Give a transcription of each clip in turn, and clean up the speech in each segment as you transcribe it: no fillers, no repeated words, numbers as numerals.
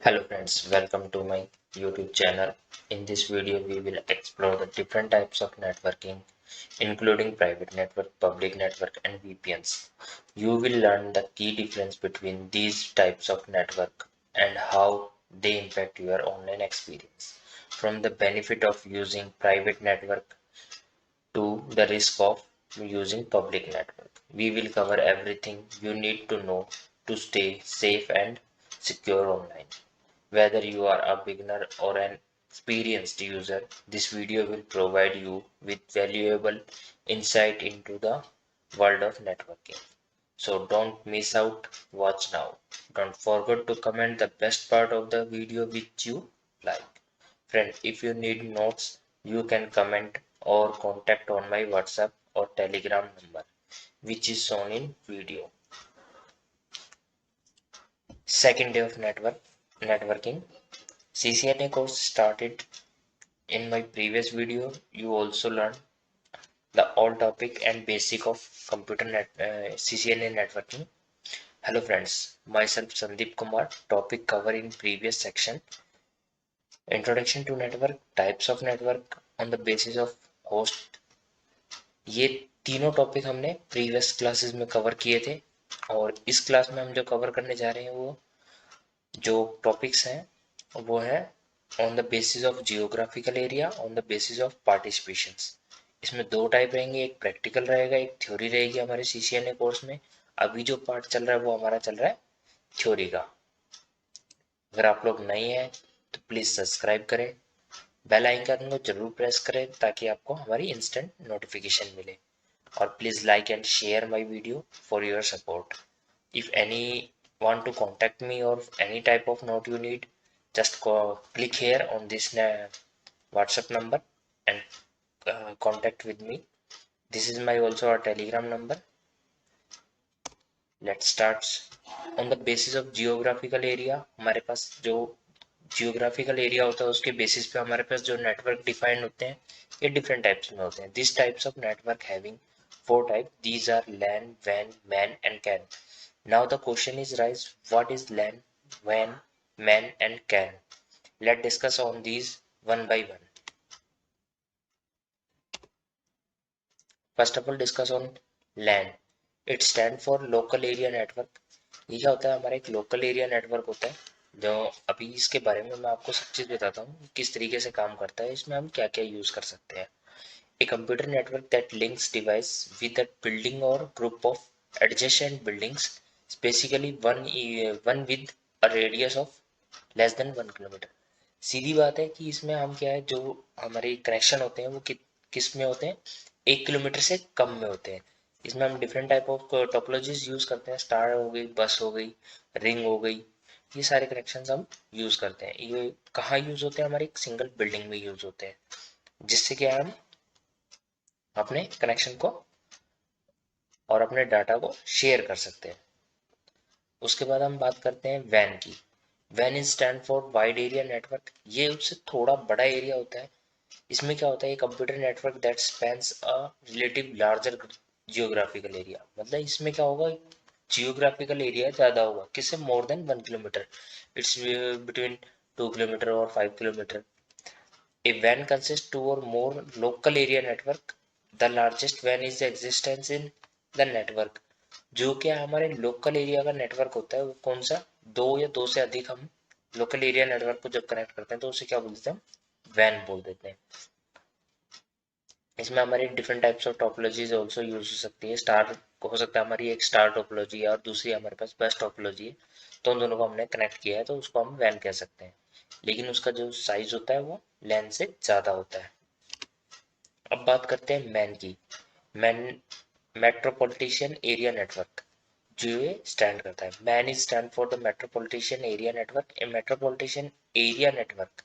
Hello friends, welcome to my YouTube channel. In this video, we will explore the different types of networking, including private network, public network, and VPNs. You will learn the key difference between these types of network and how they impact your online experience. From the benefit of using private network to the risk of using public network. We will cover everything you need to know to stay safe and secure online. Whether you are a beginner or an experienced user, this video will provide you with valuable insight into the world of networking. So don't miss out, watch now. Don't forget to comment the best part of the video which you like. Friend, if you need notes, you can comment or contact on my WhatsApp or Telegram number, which is shown in video. Second day of networking. CCNA course started. In my previous video, you also learned the all topic and basic of CCNA networking. Hello friends, myself Sandeep Kumar. Topic covered in previous section. Introduction to network, types of network on the basis of host. ये तीनों topic हमने previous classes में cover किए थे और इस class में हम जो कवर करने जा रहे हैं वो जो टॉपिक्स हैं वो है on the basis of geographical area on the basis of participations. इसमें दो टाइप रहेंगे, एक प्रैक्टिकल रहेगा, एक थ्योरी रहेगी हमारे सीसीएनए कोर्स में। अभी जो पार्ट चल रहा है वो हमारा चल रहा है थ्योरी का। अगर आप लोग नए हैं तो प्लीज सब्सक्राइब करें, बेल आइकन को जरूर प्रेस करें ताकि आपको हमारी इंस्टेंट नोटिफिकेशन मिले और please like and share my video for your support. If any want to contact me or any type of note you need, just click here on this WhatsApp number and contact with me. This is my also a Telegram number. Let's start. On the basis of geographical area, हमारे पास जो geographical area होता है उसके basis पे हमारे पास जो network defined होते हैं ये डिफरेंट टाइप्स में होते हैं. This types of network having four type. These are LAN, वैन, MAN and CAN. Now the question is rise, what is LAN, WAN, MAN and CAN? Let's discuss on these one by one. First of all discuss on LAN. It stand for local area network. ये क्या होता है? हमारा एक local area network होता है जो अभी इसके बारे में मैं आपको सब चीज बताता हूँ किस तरीके से काम करता है, इसमें हम क्या क्या यूज कर सकते हैं. A computer network that links device with a building or group of adjacent buildings, basically one with a radius of less than 1 kilometre. सीधी बात है कि इसमें हम क्या है जो हमारे कनेक्शन होते हैं वो किस में होते हैं, 1 किलोमीटर से कम में होते हैं. इसमें हम different type of topologies use करते हैं. स्टार हो गई, बस हो गई, रिंग हो गई, ये सारे कनेक्शंस हम यूज करते हैं. ये कहाँ यूज होते हैं? हमारे एक सिंगल बिल्डिंग में यूज होते हैं, जिससे क्या हम अपने कनेक्शन को और अपने डाटा को शेयर कर सकते हैं. उसके बाद हम बात करते हैं वैन की. वैन is stand for wide area network. ये उससे थोड़ा बड़ा एरिया होता है. इसमें क्या होता है? Computer network that spans a relative larger geographical area. मतलब इसमें क्या होगा, जियोग्राफिकल एरिया ज्यादा होगा. किससे? More than 1 kilometre. It's between 2 kilometre और 5 kilometre. A WAN consists two or more local area network. The largest WAN is the existence in the network. जो क्या हमारे लोकल एरिया का नेटवर्क होता है वो कौन सा? दो या दो से अधिक हम लोकल एरिया नेटवर्क को जब कनेक्ट करते हैं तो उसे क्या बोलते हैं? वैन बोल देते हैं. इसमें हमारी different types of topologies also use हो सकती है. स्टार हो सकता है हमारी एक स्टार टोपोलॉजी है और दूसरी हमारे पास बस टोपोलॉजी है, तो उन दोनों को हमने कनेक्ट किया है तो उसको हम वैन कह सकते हैं. लेकिन उसका जो साइज होता है वो लैन से ज्यादा होता है. अब बात करते हैं मैन की. मैन मेट्रोपॉलिटन एरिया नेटवर्क जो ये स्टैंड करता है. MAN is stand for the metropolitan area network. A metropolitan area network,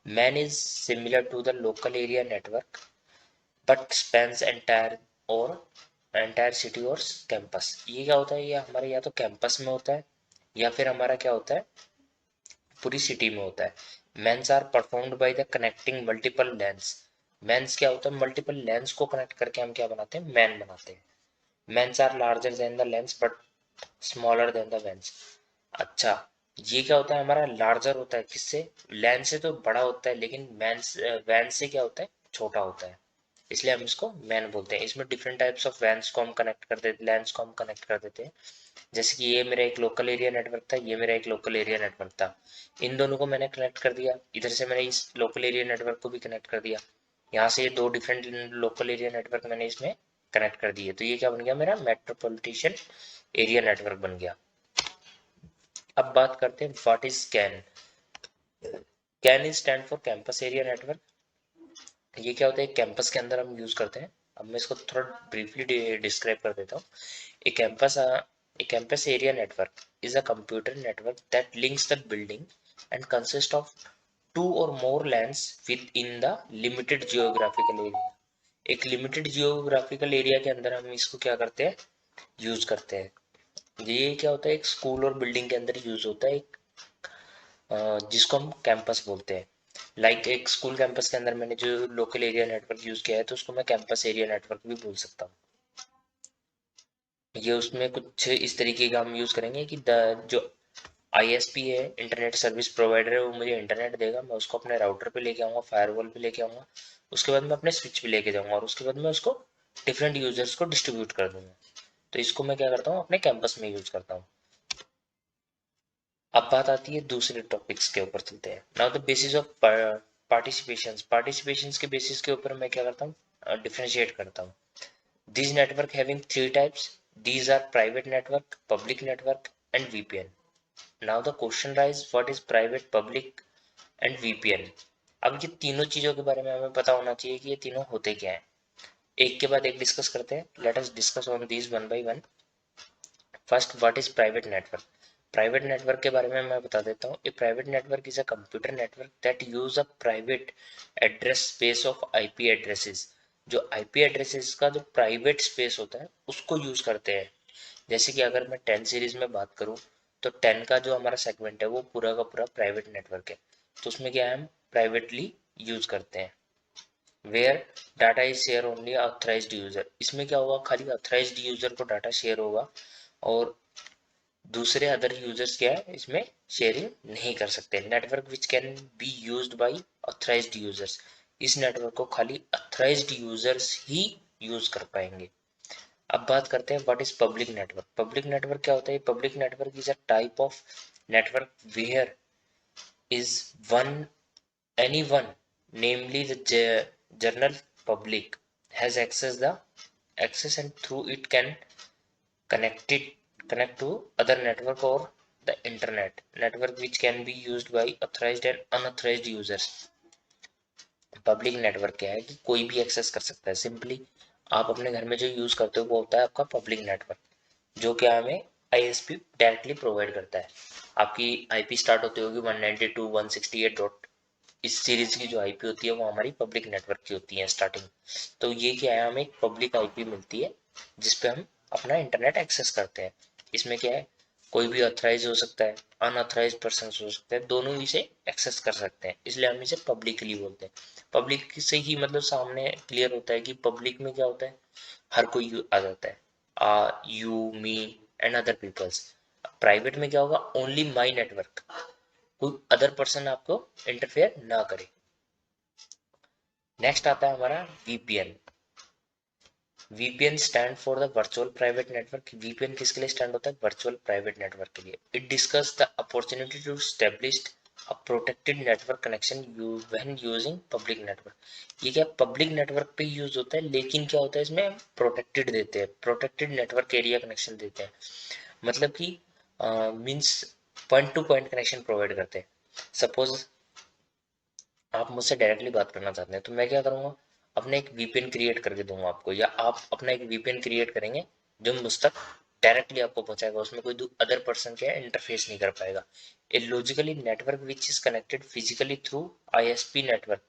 MAN is similar to the local area network but spans entire city और कैंपस. ये क्या होता है? ये हमारे या तो कैंपस में होता है या फिर हमारा क्या होता है, पूरी सिटी में होता है. MANs are performed by the connecting multiple LANs. MANs क्या होता है? मल्टीपल लेंस को कनेक्ट करके हम क्या बनाते हैं? मैन बनाते हैं. MANs are larger than the LANs but smaller than the WANs. अच्छा, ये क्या होता है हमारा लार्जर होता है, किससे? लैन से तो बड़ा होता है, लेकिन वैन से क्या होता है, छोटा होता है, इसलिए हम इसको वैन बोलते हैं। इसमें डिफरेंट टाइप्स ऑफ वैन्स को हम कनेक्ट कर देते, लैन्स को हम कनेक्ट कर देते हैं। जैसे कि ये मेरा एक लोकल एरिया नेटवर्क था, ये मेरा एक लोकल एरिया नेटवर्क था, इन दोनों को मैंने कनेक्ट कर दिया, इधर से मैंने इस लोकल एरिया नेटवर्क को भी कनेक्ट कर दिया, यहाँ से ये दो डिफरेंट लोकल एरिया नेटवर्क मैंने इसमें कनेक्ट कर दिए, तो ये क्या बन गया, मेरा मेट्रोपॉलिटन एरिया नेटवर्क बन गया। अब बात करते हैं what is can. Can is stand for campus area network. ये क्या होता है, कैंपस के अंदर हम यूज करते हैं। अब मैं इसको थोड़ा ब्रीफली डिस्क्राइब कर देता हूँ। A campus area network is a computer network that links the building and consists of two or more LANs within the limited geographical area। एक लिमिटेड जियोग्राफिकल एरिया के अंदर हम इसको क्या करते हैं, यूज करते हैं। ये क्या होता है, एक स्कूल और बिल्डिंग के अंदर यूज होता है, एक जिसको हम कैंपस बोलते हैं। लाइक एक स्कूल कैंपस के अंदर मैंने जो लोकल एरिया नेटवर्क यूज किया है, तो उसको मैं कैंपस एरिया नेटवर्क भी बोल सकता हूँ। ये उसमें कुछ इस तरीके का हम यूज करेंगे कि जो आईएसपी है, इंटरनेट सर्विस प्रोवाइडर है, वो मुझे इंटरनेट देगा, मैं उसको अपने राउटर पे लेके आऊंगा, फायरवॉल पे लेके आऊंगा, उसके बाद मैं अपने स्विच पे लेके जाऊंगा, और उसके बाद मैं उसको डिफरेंट यूजर्स को डिस्ट्रीब्यूट कर दूंगा। तो इसको मैं क्या करता हूँ, अपने कैंपस में यूज करता हूँ। अब बात आती है दूसरे टॉपिक्स के ऊपर, चलते हैं। Now the basis of participation के बेसिस के ऊपर मैं क्या करता हूँ, डिफरेंशिएट करता हूँ। These network having three types. These are private network, public network, and VPN. Now the question rise, what is private, public, and VPN? अब ये तीनों चीजों के बारे में हमें पता होना चाहिए कि ये तीनों होते क्या हैं। एक के बाद एक डिस्कस करते हैं। Let us discuss on these one by one. First, what is private network? Private network के बारे में मैं बता देता हूँ। A private network is a computer network that use a private address space of IP addresses. जो IP addresses का जो प्राइवेट स्पेस होता है उसको यूज करते हैं। जैसे कि अगर मैं 10 सीरीज में बात करूँ, तो 10 का जो हमारा सेगमेंट है वो पूरा का पूरा प्राइवेट नेटवर्क है, तो उसमें क्या है, हम प्राइवेटली यूज करते हैं। Where data is share only authorised user. इसमें क्या होगा, खाली ऑथराइज्ड यूजर को डाटा शेयर होगा, और दूसरे अदर यूजर्स क्या है, इसमें शेयरिंग नहीं कर सकते। Network which can be used by authorised users. इस नेटवर्क को खाली ऑथराइज्ड यूजर्स ही यूज कर पाएंगे। अब बात करते हैं what is public network. Public network क्या होता है? Public network is a type of network where is one anyone, namely the general public, has access and through it can connect it connect to other network or the internet network which can be used by authorized and unauthorized users। Public network क्या है कि कोई भी access कर सकता है। Simply आप अपने घर में जो यूज करते हो वो होता है आपका पब्लिक नेटवर्क, जो क्या हमें आईएसपी डायरेक्टली प्रोवाइड करता है। आपकी आईपी स्टार्ट होती होगी 192.168 डॉट, इस सीरीज की जो आईपी होती है वो हमारी पब्लिक नेटवर्क की होती है स्टार्टिंग। तो ये क्या है, हमें एक पब्लिक आईपी मिलती है जिसपे हम अपना इंटरनेट एक्सेस करते हैं। इसमें क्या है, कोई भी ऑथराइज हो सकता है, अनऑथराइज पर्सन हो सकते हैं, दोनों इसे एक्सेस कर सकते हैं, इसलिए हम इसे पब्लिकली बोलते हैं। पब्लिक से ही मतलब सामने क्लियर होता है कि पब्लिक में क्या होता है, हर कोई आ जाता है, you me and other peoples. Private में क्या होगा, ओनली माई नेटवर्क, कोई अदर पर्सन आपको इंटरफेयर ना करे। नेक्स्ट आता है हमारा VPN. VPN stand for the virtual private network. VPN किसके लिए स्टैंड होता है? वर्चुअल प्राइवेट नेटवर्क के लिए। It discuss the opportunity to establish a protected network connection when using public network. ये क्या पब्लिक नेटवर्क पे यूज होता है, लेकिन क्या होता है इसमें प्रोटेक्टेड देते हैं, प्रोटेक्टेड नेटवर्क एरिया कनेक्शन देते हैं। मतलब कि means point two point connection provide करते हैं। सपोज आप मुझसे डायरेक्टली बात करना चाहते हैं, तो मैं क्या करूंगा, अपने एक वीपीएन क्रिएट करके दूंगा आपको, या आप अपना एक वीपीएन क्रिएट करेंगे जो मुझ तक डायरेक्टली आपको पहुंचाएगा, उसमें कोई अदर पर्सन क्या इंटरफेस नहीं कर पाएगा। A logically network which is connected physically through ISP network.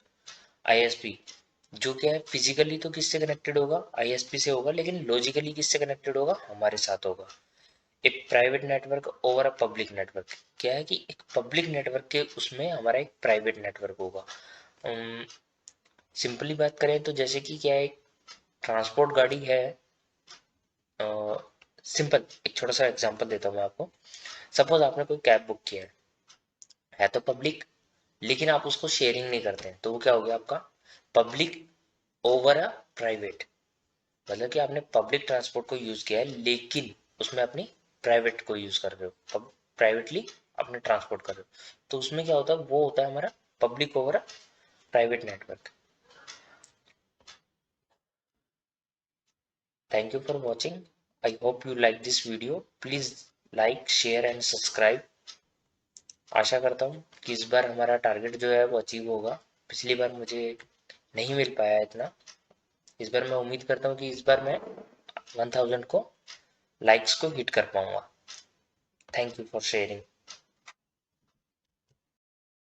ISP जो क्या है, फिजिकली तो किससे कनेक्टेड होगा, आईएसपी से होगा, लेकिन लॉजिकली किससे कनेक्टेड होगा, हमारे साथ होगा। एक private network over a public network, क्या है कि एक पब्लिक नेटवर्क के उसमें हमारा एक प्राइवेट नेटवर्क होगा। सिंपली बात करें तो जैसे कि क्या है, ट्रांसपोर्ट गाड़ी है, सिंपल एक छोटा सा एग्जांपल देता हूँ मैं आपको। सपोज आपने कोई कैब बुक किया है, है तो पब्लिक, लेकिन आप उसको शेयरिंग नहीं करते हैं, तो वो क्या हो गया आपका पब्लिक ओवर अ प्राइवेट। मतलब कि आपने पब्लिक ट्रांसपोर्ट को यूज किया है लेकिन उसमें अपनी प्राइवेट को यूज कर रहे हो, प्राइवेटली अपने ट्रांसपोर्ट कर रहे हो, तो उसमें क्या होता है, वो होता है हमारा public over a private network. Thank you for watching. I hope you like this video. Please like, share and subscribe. आशा करता हूँ कि इस बार हमारा टारगेट जो है वो अचीव होगा। पिछली बार मुझे नहीं मिल पाया इतना, इस बार मैं उम्मीद करता हूँ कि इस बार मैं 1000 को लाइक्स को हिट कर पाऊंगा। Thank you for sharing.